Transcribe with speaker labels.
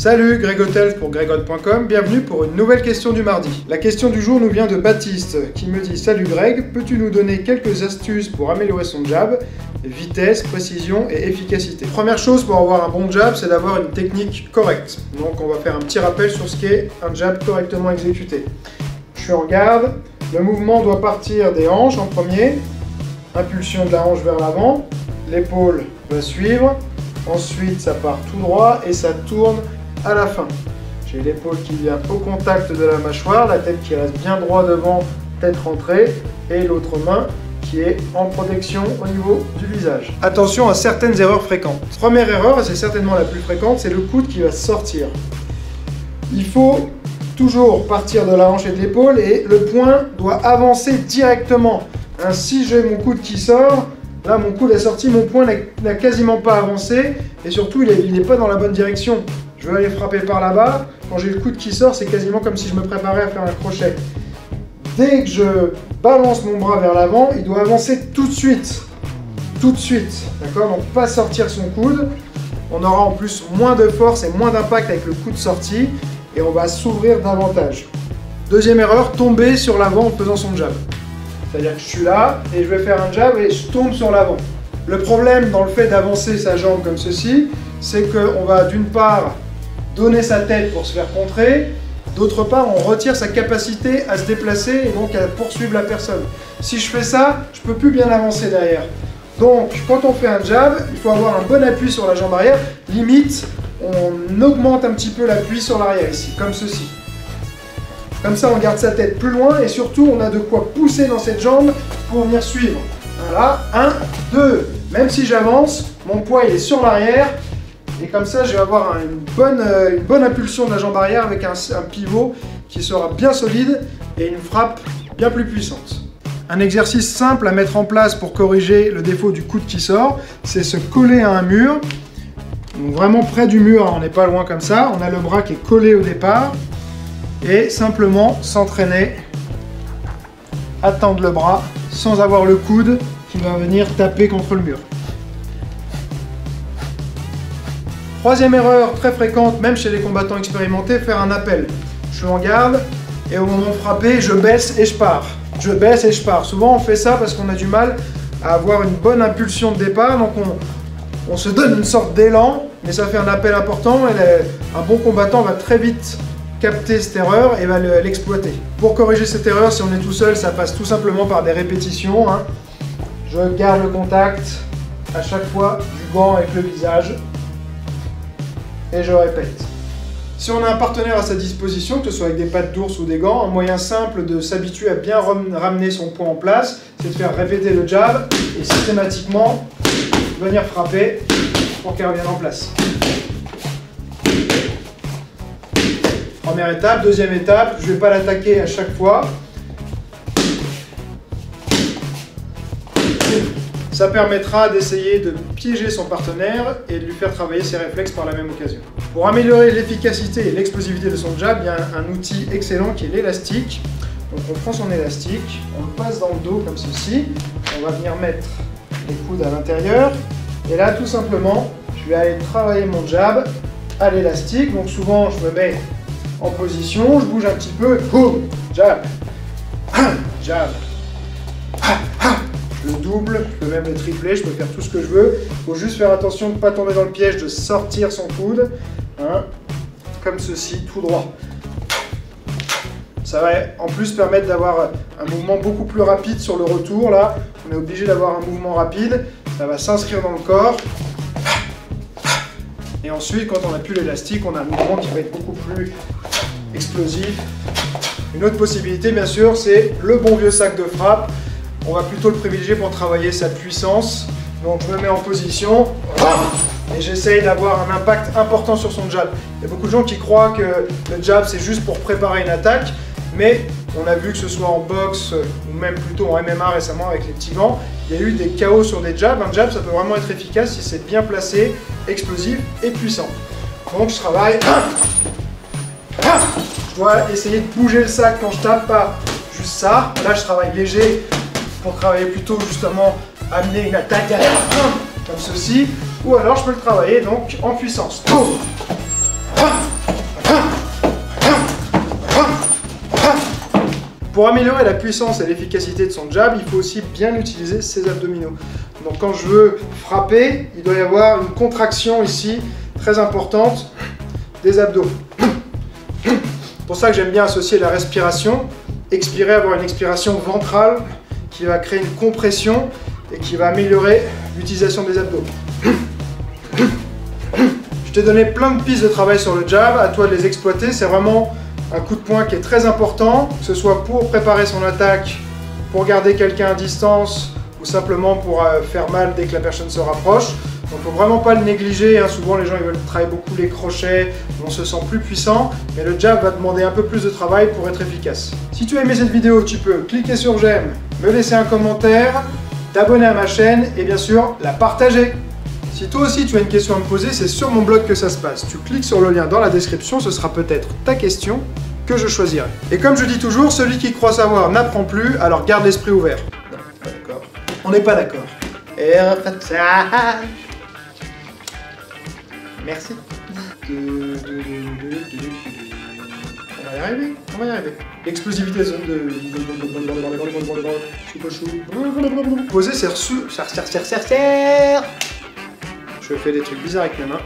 Speaker 1: Salut, Greg Hotels pour greghot.com, bienvenue pour une nouvelle question du mardi. La question du jour nous vient de Baptiste qui me dit « Salut Greg, peux-tu nous donner quelques astuces pour améliorer son jab, vitesse, précision et efficacité ?» Première chose pour avoir un bon jab, c'est d'avoir une technique correcte. Donc on va faire un petit rappel sur ce qu'est un jab correctement exécuté. Je suis en garde, le mouvement doit partir des hanches en premier, impulsion de la hanche vers l'avant, l'épaule va suivre, ensuite ça part tout droit et ça tourne à la fin. J'ai l'épaule qui vient au contact de la mâchoire, la tête qui reste bien droit devant, tête rentrée, et l'autre main qui est en protection au niveau du visage. Attention à certaines erreurs fréquentes. Première erreur, et c'est certainement la plus fréquente, c'est le coude qui va sortir. Il faut toujours partir de la hanche et de l'épaule et le poing doit avancer directement. Si j'ai mon coude qui sort, là mon coude est sorti, mon poing n'a quasiment pas avancé et surtout il n'est pas dans la bonne direction. Je veux aller frapper par là-bas, quand j'ai le coude qui sort, c'est quasiment comme si je me préparais à faire un crochet. Dès que je balance mon bras vers l'avant, il doit avancer tout de suite. Tout de suite, d'accord? Donc pas sortir son coude, on aura en plus moins de force et moins d'impact avec le coude sorti et on va s'ouvrir davantage. Deuxième erreur, tomber sur l'avant en faisant son jab. C'est-à-dire que je suis là et je vais faire un jab et je tombe sur l'avant. Le problème dans le fait d'avancer sa jambe comme ceci, c'est qu'on va d'une part donner sa tête pour se faire contrer, d'autre part on retire sa capacité à se déplacer et donc à poursuivre la personne. Si je fais ça, je ne peux plus bien avancer derrière. Donc quand on fait un jab, il faut avoir un bon appui sur la jambe arrière, limite on augmente un petit peu l'appui sur l'arrière ici, comme ceci. Comme ça, on garde sa tête plus loin et surtout, on a de quoi pousser dans cette jambe pour venir suivre. Voilà, 1, 2. Même si j'avance, mon poids il est sur l'arrière et comme ça, je vais avoir une bonne impulsion de la jambe arrière avec un pivot qui sera bien solide et une frappe bien plus puissante. Un exercice simple à mettre en place pour corriger le défaut du coude qui sort, c'est se coller à un mur. Donc vraiment près du mur, on n'est pas loin comme ça. On a le bras qui est collé au départ. Et simplement s'entraîner à tendre le bras sans avoir le coude qui va venir taper contre le mur. Troisième erreur très fréquente, même chez les combattants expérimentés, faire un appel. Je suis en garde et au moment de frapper, je baisse et je pars. Je baisse et je pars. Souvent on fait ça parce qu'on a du mal à avoir une bonne impulsion de départ, donc on se donne une sorte d'élan, mais ça fait un appel important et un bon combattant va très vite capter cette erreur et va l'exploiter. Pour corriger cette erreur, si on est tout seul, ça passe tout simplement par des répétitions. Je garde le contact à chaque fois du gant avec le visage et je répète. Si on a un partenaire à sa disposition, que ce soit avec des pattes d'ours ou des gants, un moyen simple de s'habituer à bien ramener son poing en place, c'est de faire répéter le jab et systématiquement venir frapper pour qu'il revienne en place. Première étape, deuxième étape, je ne vais pas l'attaquer à chaque fois. Ça permettra d'essayer de piéger son partenaire et de lui faire travailler ses réflexes par la même occasion. Pour améliorer l'efficacité et l'explosivité de son jab, il y a un outil excellent qui est l'élastique. Donc on prend son élastique, on le passe dans le dos comme ceci, on va venir mettre les coudes à l'intérieur et là tout simplement, je vais aller travailler mon jab à l'élastique. Donc souvent je me mets en position, je bouge un petit peu, boum, jab, jab, je le double, je peux même le tripler, je peux faire tout ce que je veux. Il faut juste faire attention de ne pas tomber dans le piège de sortir son coude, comme ceci, tout droit. Ça va en plus permettre d'avoir un mouvement beaucoup plus rapide sur le retour. Là, on est obligé d'avoir un mouvement rapide, ça va s'inscrire dans le corps. Et ensuite, quand on appuie l'élastique, on a un mouvement qui va être beaucoup plus explosif. Une autre possibilité, bien sûr, c'est le bon vieux sac de frappe. On va plutôt le privilégier pour travailler sa puissance. Donc, je me mets en position et j'essaye d'avoir un impact important sur son jab. Il y a beaucoup de gens qui croient que le jab, c'est juste pour préparer une attaque. Mais on a vu que ce soit en boxe ou même plutôt en MMA récemment avec les petits gants, il y a eu des KO sur des jabs. Un jab, ça peut vraiment être efficace si c'est bien placé, explosif et puissant. Donc je travaille. Je dois essayer de bouger le sac quand je tape, pas juste ça. Là, je travaille léger pour travailler plutôt justement amener une attaque derrière, comme ceci. Ou alors je peux le travailler donc en puissance. Pour améliorer la puissance et l'efficacité de son jab, il faut aussi bien utiliser ses abdominaux. Donc quand je veux frapper, il doit y avoir une contraction ici, très importante, des abdos. C'est pour ça que j'aime bien associer la respiration, expirer, avoir une expiration ventrale qui va créer une compression et qui va améliorer l'utilisation des abdos. Je t'ai donné plein de pistes de travail sur le jab, à toi de les exploiter. C'est vraiment un coup de poing qui est très important, que ce soit pour préparer son attaque, pour garder quelqu'un à distance ou simplement pour faire mal dès que la personne se rapproche. Donc il ne faut vraiment pas le négliger, hein. Souvent les gens ils veulent travailler beaucoup les crochets, on se sent plus puissant, mais le jab va demander un peu plus de travail pour être efficace. Si tu as aimé cette vidéo, tu peux cliquer sur j'aime, me laisser un commentaire, t'abonner à ma chaîne et bien sûr la partager. Si toi aussi tu as une question à me poser, c'est sur mon blog que ça se passe. Tu cliques sur le lien dans la description, ce sera peut-être ta question que je choisirai. Et comme je dis toujours, celui qui croit savoir n'apprend plus, alors garde l'esprit ouvert. Non, pas d'accord. On n'est pas d'accord. Et merci. On va y arriver, on va y arriver. L'explosivité de... Poser, c'est reçu. Je fais des trucs bizarres avec mes mains.